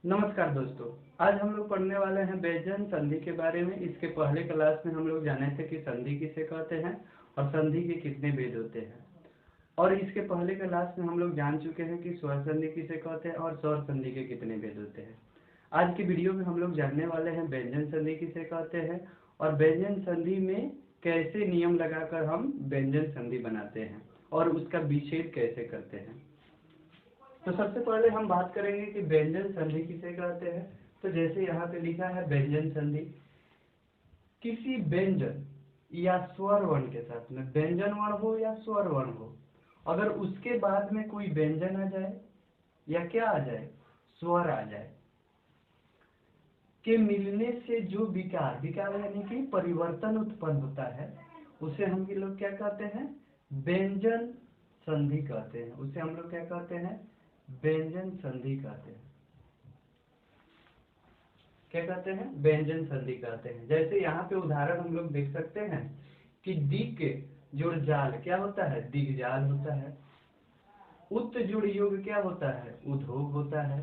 नमस्कार दोस्तों। आज हम लोग पढ़ने वाले हैं व्यंजन संधि के बारे में। इसके पहले क्लास में हम लोग जाने थे कि संधि किसे कहते हैं और संधि के कितने भेद होते हैं। और इसके पहले क्लास में हम लोग जान चुके हैं कि स्वर संधि किसे कहते हैं और स्वर संधि के कितने भेद होते हैं। आज की वीडियो में हम लोग जानने वाले हैं व्यंजन संधि किसे कहते हैं और व्यंजन संधि में कैसे नियम लगाकर हम व्यंजन संधि बनाते हैं और उसका विच्छेद कैसे करते हैं। तो सबसे पहले हम बात करेंगे कि व्यंजन संधि किसे कहते हैं। तो जैसे यहाँ पे लिखा है व्यंजन संधि, किसी व्यंजन या स्वर वर्ण के साथ में, व्यंजन वर्ण हो या स्वर वर्ण हो, अगर उसके बाद में कोई व्यंजन आ जाए या क्या आ जाए, स्वर आ जाए, के मिलने से जो विकार यानी कि परिवर्तन उत्पन्न होता है, उसे हम लोग क्या कहते हैं, व्यंजन संधि कहते हैं। उसे हम लोग क्या कहते हैं, व्यंजन संधि कहते हैं। क्या कहते हैं, व्यंजन संधि कहते हैं। जैसे यहाँ पे उदाहरण हम लोग देख सकते हैं कि दिक जुड़ जाल क्या होता है, दिग्जाल होता है। उत जुड़ युग क्या होता है, उद्योग होता है।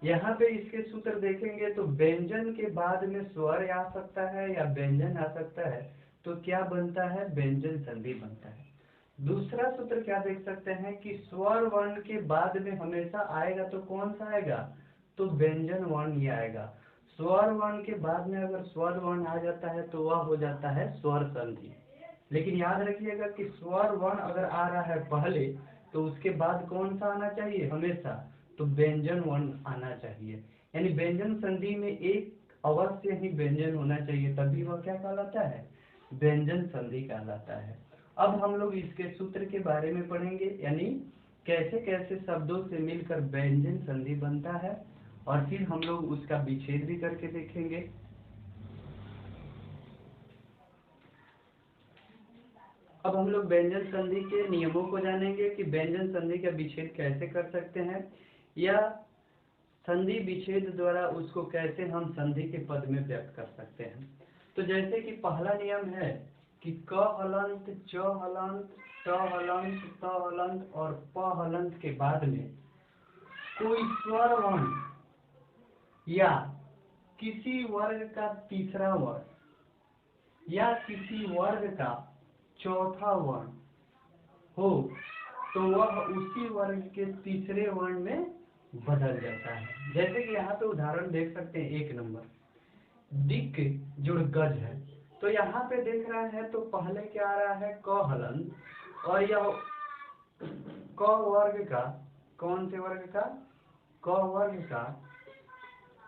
यहाँ पे इसके सूत्र देखेंगे तो व्यंजन के बाद में स्वर आ सकता है या व्यंजन आ सकता है, तो क्या बनता है, व्यंजन संधि बनता है। दूसरा सूत्र क्या देख सकते हैं कि स्वर वर्ण के बाद में हमेशा आएगा तो कौन सा आएगा, तो व्यंजन वर्ण ही आएगा। स्वर वर्ण के बाद में अगर स्वर वर्ण आ जाता है तो वह हो जाता है स्वर संधि। लेकिन याद रखिएगा कि स्वर वर्ण अगर आ रहा है पहले तो उसके बाद कौन सा आना चाहिए हमेशा, तो व्यंजन वर्ण आना चाहिए। यानी व्यंजन संधि में एक अवश्य ही व्यंजन होना चाहिए, तभी वह क्या कहलाता है, व्यंजन संधि कहलाता है। अब हम लोग इसके सूत्र के बारे में पढ़ेंगे, यानी कैसे कैसे शब्दों से मिलकर व्यंजन संधि बनता है और फिर हम लोग उसका विच्छेद भी करके देखेंगे। अब हम लोग व्यंजन संधि के नियमों को जानेंगे कि व्यंजन संधि का विच्छेद कैसे कर सकते हैं या संधि विच्छेद द्वारा उसको कैसे हम संधि के पद में व्यक्त कर सकते हैं। तो जैसे कि पहला नियम है कि क हलंत, च हलंत, ट हलंत, त हलंत और प हलंत के बाद में कोई स्वर वर्ण या किसी वर्ग का तीसरा वर्ण या किसी वर्ग का चौथा वर्ण हो तो वह उसी वर्ग के तीसरे वर्ण में बदल जाता है। जैसे कि यहाँ पे उदाहरण देख सकते हैं, 1 नंबर दिक जुड़ गज है। तो यहाँ पे देख रहा है तो पहले क्या आ रहा है, क हलंत, और यह क वर्ग का, कौन से वर्ग का, क वर्ग का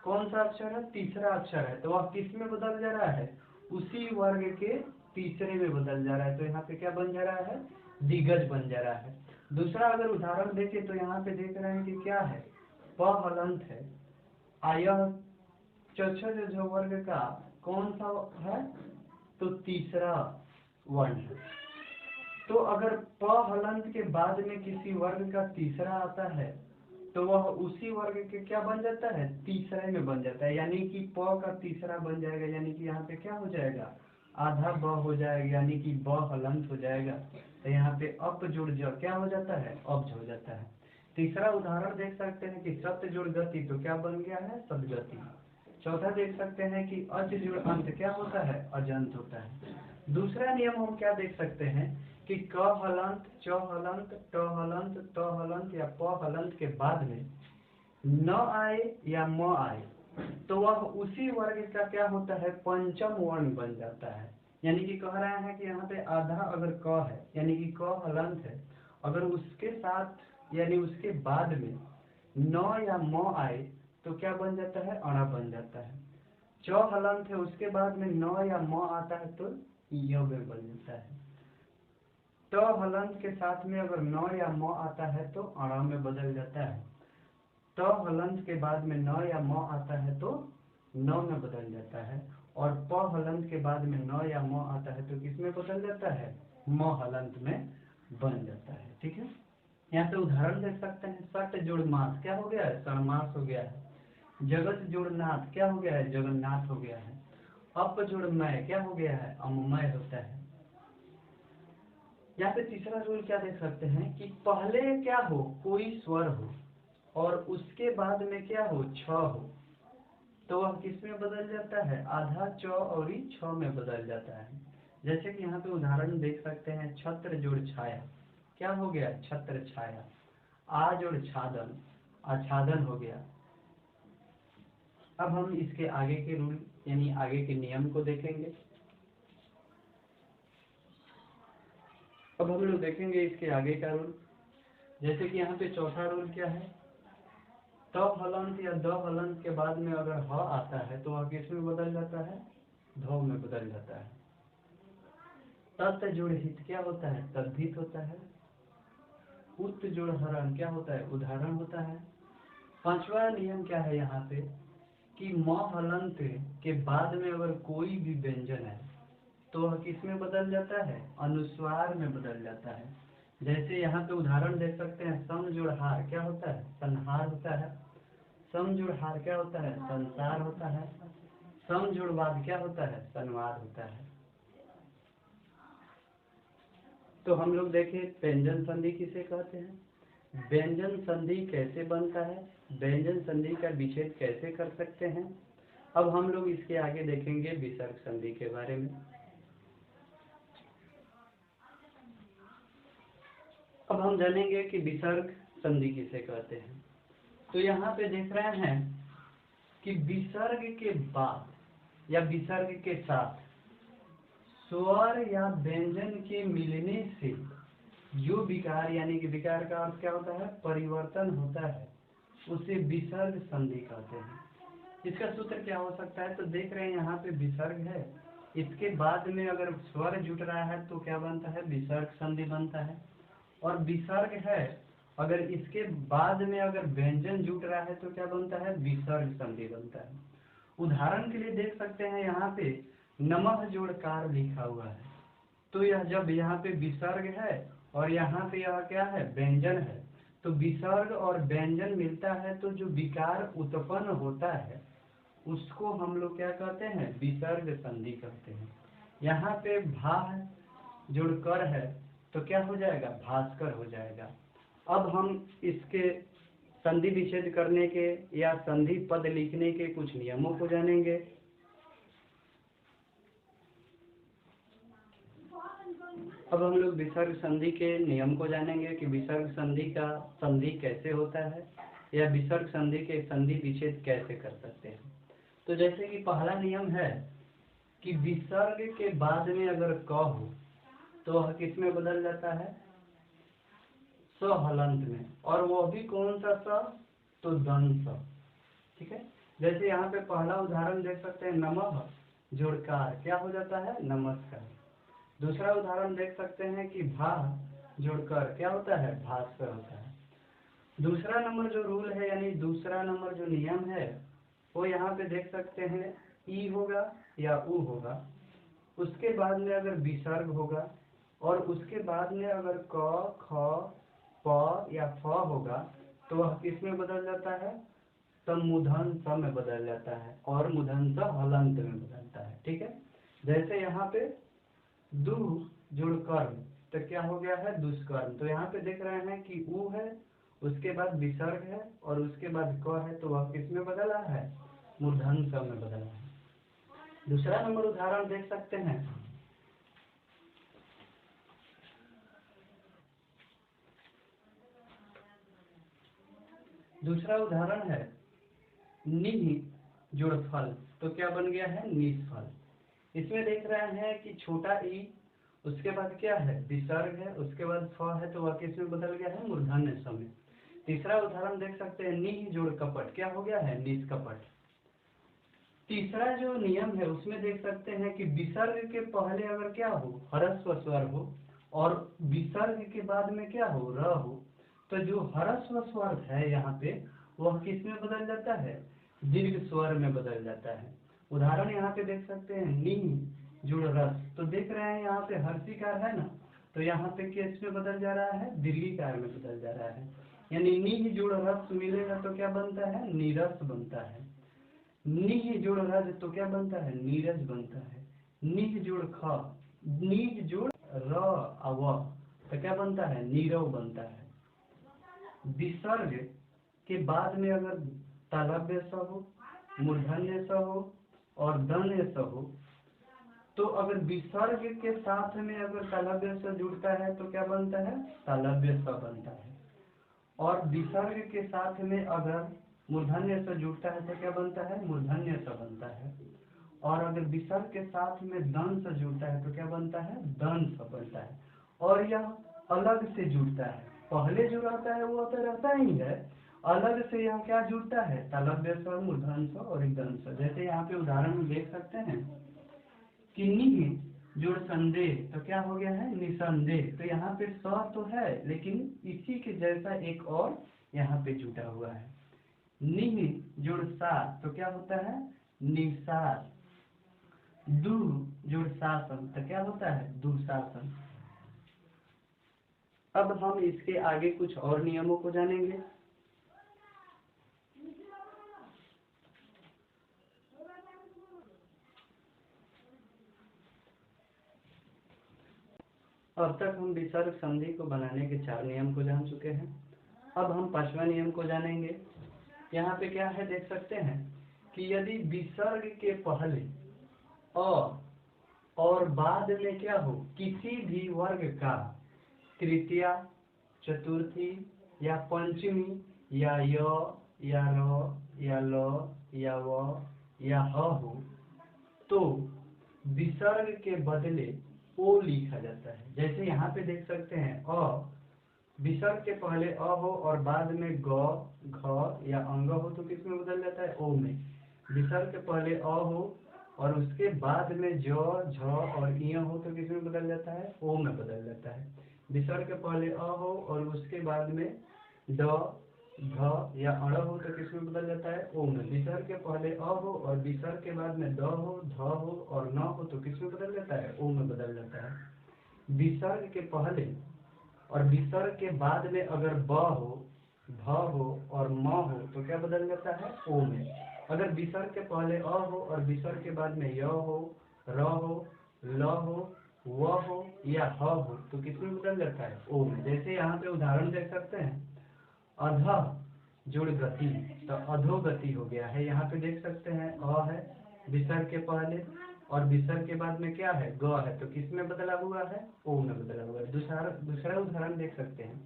कौन सा अक्षर है, तीसरा अक्षर है। तो वह किस में बदल जा रहा है, उसी वर्ग के तीसरे में बदल जा रहा है। तो यहाँ पे क्या बन जा रहा है, दिग्गज बन जा रहा है। दूसरा अगर उदाहरण देखें तो यहाँ पे देख रहे हैं कि क्या है, प हलंत है, आयह चौछज वर्ग का कौन सा है, तो तीसरा वर्ण है। तो अगर प हलंत के बाद में किसी वर्ग का तीसरा आता है तो वह उसी वर्ग के क्या बन जाता है, तीसरे में बन जाता है। यानी कि प का तीसरा बन जाएगा, यानी कि यहाँ पे क्या हो जाएगा, आधा ब हो जाएगा, यानी कि ब हलंत हो जाएगा। तो यहाँ पे अप जुड़ ज क्या हो जाता है, अब्ज हो जाता है। तीसरा उदाहरण देख सकते हैं कि सप्त जुड़ गति, तो क्या बन गया है, सदगति। चौथा देख सकते हैं कि अज जुड़ अंत क्या होता है, अजंत होता है। दूसरा नियम हम क्या देख सकते हैं कि क हलंत, च हलंत, ट हलंत, त हलंत या प हलंत के बाद में न आए या म आए तो वह उसी वर्ग का क्या होता है, पंचम वर्ण बन जाता है। यानी कि कह रहे हैं कि यहाँ पे आधा अगर क है, यानी कि क हलंत है, अगर उसके साथ यानी उसके बाद में न या म आए तो क्या बन जाता है, अणा बन जाता है। च हलंत है, उसके बाद में न या म आता है तो य बन जाता है। ट हलंत के साथ में अगर न या म आता है तो अणा में बदल जाता है। ट हलंत के बाद में न या म आता है तो न में बदल जाता है। और प हलंत के बाद में न या म आता है तो किस में बदल जाता है, म हलंत में बन जाता है। ठीक है, यहाँ पे उदाहरण देख सकते हैं, सट जुड़ मास क्या हो गया है, सणमास हो गया है। जगत जुड़ नाथ क्या हो गया है, जगन्नाथ हो गया है। अप जुड़ मय क्या हो गया है, अममय होता है। यहाँ पे तीसरा रूल क्या देख सकते हैं कि पहले क्या हो, कोई स्वर हो, और उसके बाद में क्या हो, छ हो, तो वह किस में बदल जाता है, आधा च और ही छ में बदल जाता है। जैसे कि यहाँ पे उदाहरण देख सकते हैं, छत्र जोड़ छाया, क्या हो गया, छत्र छाया। आ जोड़ छादन, आच्छादन हो गया। अब हम इसके आगे के रूल यानी आगे के नियम को देखेंगे। अब हम लोग देखेंगे इसके आगे का रूल। जैसे कि यहाँ पे चौथा रूल क्या है, त हलंत या द हलंत के बाद में अगर ह आता है तो वह किस में बदल जाता है, ध में बदल जाता है। तत् जोड़ हित क्या होता है, तद्धित होता है। उत जोड़ हरण क्या होता है, उदाहरण होता है। पांचवा नियम क्या है यहाँ पे कि म हलंत के बाद में अगर कोई भी व्यंजन है तो वह किस में बदल जाता है, अनुस्वार में बदल जाता है। जैसे यहाँ पे उदाहरण देख सकते हैं, सम जोड़ हार क्या होता है, संहार होता है। सम जोड़ हार क्या होता है, संसार होता है। सम जोड़ वाद क्या होता है, संवाद होता है। तो हम लोग देखें व्यंजन संधि किसे कहते हैं, व्यंजन संधि कैसे बनता है, व्यंजन संधि का विच्छेद कैसे कर सकते हैं। अब हम लोग इसके आगे देखेंगे विसर्ग संधि के बारे में। अब हम जानेंगे कि विसर्ग संधि किसे कहते हैं। तो यहाँ पे देख रहे हैं कि विसर्ग के बाद या विसर्ग के साथ स्वर या व्यंजन के मिलने से जो विकार यानी कि विकार का अर्थ क्या होता है, परिवर्तन होता है, उसे विसर्ग संधि कहते हैं। इसका सूत्र क्या हो सकता है, तो देख रहे हैं यहाँ पे विसर्ग है, इसके बाद में अगर स्वर जुट रहा है तो क्या बनता है, विसर्ग संधि बनता है। और विसर्ग है अगर इसके बाद में अगर व्यंजन जुट रहा है तो क्या बनता है, विसर्ग संधि बनता है। उदाहरण के लिए देख सकते हैं यहाँ पे नमः जोड़ कार लिखा हुआ है, तो यह जब यहाँ पे विसर्ग है और यहाँ पे यह क्या है, व्यंजन है, तो विसर्ग और व्यंजन मिलता है तो जो विकार उत्पन्न होता है उसको हम लोग क्या कहते हैं, विसर्ग संधि कहते हैं। यहाँ पे भा जोड़ कर है तो क्या हो जाएगा, भास्कर हो जाएगा। अब हम इसके संधि विच्छेद करने के या संधि पद लिखने के कुछ नियमों को जानेंगे। अब हम लोग विसर्ग संधि के नियम को जानेंगे कि विसर्ग संधि का संधि कैसे होता है या विसर्ग संधि के संधि विच्छेद कैसे कर सकते हैं। तो जैसे कि पहला नियम है कि विसर्ग के बाद में अगर क हो तो वह किस में बदल जाता है, स हलंत में, और वो भी कौन सा स, तो दंत स। ठीक है, जैसे यहाँ पे पहला उदाहरण देख सकते हैं, नमः जोड़कार क्या हो जाता है, नमस्कार। दूसरा उदाहरण देख सकते हैं कि भा जोड़कर क्या होता है, भास्कर होता है। दूसरा नंबर जो रूल है यानी दूसरा नंबर जो नियम है वो यहाँ पे देख सकते हैं, ई होगा या उ होगा, उसके बाद में अगर विसर्ग होगा और उसके बाद में अगर क ख प या फ होगा तो वह किस में बदल जाता है, मूर्धन स में बदल जाता है और मूर्धन स हलंत में बदलता है। ठीक है, जैसे यहाँ पे दु जोड़ कर्म तो क्या हो गया है, दुष्कर्म। तो यहाँ पे देख रहे हैं कि उ है, उसके बाद विसर्ग है और उसके बाद क है, तो वह किस में बदला है, मूर्धन स में बदला है। दूसरा नंबर उदाहरण देख सकते हैं, दूसरा उदाहरण है निह जोड़ फल, तो क्या बन गया है, निष्फल। इसमें देख रहे हैं कि छोटा ई, उसके बाद क्या है, विसर्ग है, उसके बाद फ है, तो वह किस में बदल गया है, मूर्धन्य स में। तीसरा उदाहरण देख सकते हैं, निह जोड़ कपट क्या हो गया है, निष्कपट। तीसरा जो नियम है उसमें देख सकते हैं कि विसर्ग के पहले अगर क्या हो, ह्रस्व स्वर हो और विसर्ग के बाद में क्या हो, र हो, तो जो ह्रस्व स्वर है यहाँ पे वह किस में बदल जाता है, दीर्घ स्वर में बदल जाता है। उदाहरण यहाँ पे देख सकते हैं, नी जुड़ रस, तो देख रहे हैं यहाँ पे हर्षिकार है ना, तो यहाँ पे किस में बदल जा रहा है, दीर्घिकार में बदल जा रहा है। यानी नी जुड़ रस मिलेगा तो क्या बनता है, नीरस बनता है। निह जोड़ रज तो क्या बनता है, नीरज बनता है। निह जोड़ ख, निज जोड़ र अव तो क्या बनता है, नीरव बनता है। विसर्ग के बाद में अगर तालव्य स हो, मूर्धन्य स हो और दन्य स हो, तो अगर विसर्ग के साथ में अगर तालव्य स जुड़ता है तो क्या बनता है? तालव्य स बनता है। और विसर्ग के साथ में अगर मूर्धन्य स जुड़ता है तो क्या बनता है? मूर्धन्य स बनता है। और अगर विसर्ग के साथ में दं स जुड़ता है तो क्या बनता है? दं स बनता है। और यह अलग से जुड़ता है, पहले जो रहता है वो तो रहता ही है, अलग से यह क्या जुड़ता है? तालव्य स, मूर्धन्य स और एक दं स। जैसे यहाँ पे उदाहरण में देख सकते हैं कि निह जुड़ संदेह, तो क्या हो गया है? निसंदेह। तो यहाँ पे स तो है लेकिन इसी के जैसा एक और यहाँ पे जुड़ा हुआ है। निह जुड़ सार, तो क्या होता है? निसार। दु जुड़ शासन, तो क्या होता है? दुशासन। अब हम इसके आगे कुछ और नियमों को जानेंगे। अब तक हम विसर्ग संधि को बनाने के 4 नियम को जान चुके हैं। अब हम 5वां नियम को जानेंगे। यहाँ पे क्या है देख सकते हैं कि यदि विसर्ग के पहले और बाद में क्या हो, किसी भी वर्ग का तृतीया, चतुर्थी या पंचमी या य या र या ल या व या ह हो, तो विसर्ग के बदले ओ लिखा जाता है। जैसे यहाँ पे देख सकते हैं विसर्ग के पहले अ हो और बाद में ग, घ या अंग हो तो किस में बदल जाता है? ओ में। विसर्ग के पहले अ हो और उसके बाद में ज, झ और इ हो तो किस में बदल जाता है? ओ में बदल जाता है। विसर्ग के पहले अ हो और उसके बाद में ड, ध या अण हो तो किस में बदल जाता है? ओ में। विसर्ग के पहले अ हो और विसर्ग के बाद में द हो, ध हो और न हो तो किस में बदल जाता है? ओ में बदल जाता है। विसर्ग के पहले और विसर्ग के बाद में अगर ब हो, भ हो और म हो तो क्या बदल जाता है? ओ में। अगर विसर्ग के पहले अ हो और विसर्ग के बाद में य हो, र हो, ल हो, व हो या ह हो तो किस में बदल जाता है? ओ में। जैसे यहाँ पे उदाहरण देख सकते हैं, अध जुड़ गति, तो अधोगति हो गया है। यहाँ पे देख सकते हैं अ है विसर्ग के पहले और विसर्ग के बाद में क्या है? ग है, तो किस में बदला हुआ है? ओ में बदला हुआ है। दूसरा उदाहरण देख सकते हैं,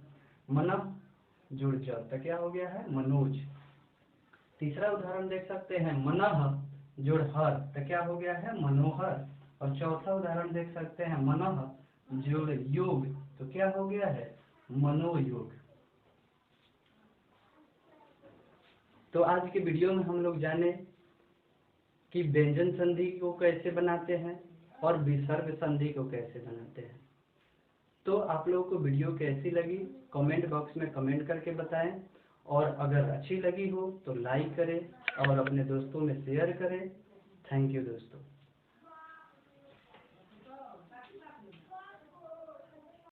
मनः जुड़ ज, तो क्या हो गया है? मनोज। तीसरा उदाहरण देख सकते हैं, मनः जुड़ हर, तो क्या हो गया है? मनोहर। और चौथा उदाहरण देख सकते हैं, मनः जुड़ योग, तो क्या हो गया है? मनोयोग। तो आज के वीडियो में हम लोग जाने कि व्यंजन संधि को कैसे बनाते हैं और विसर्ग संधि को कैसे बनाते हैं। तो आप लोगों को वीडियो कैसी लगी कमेंट बॉक्स में कमेंट करके बताएं, और अगर अच्छी लगी हो तो लाइक करें और अपने दोस्तों में शेयर करें। थैंक यू दोस्तों।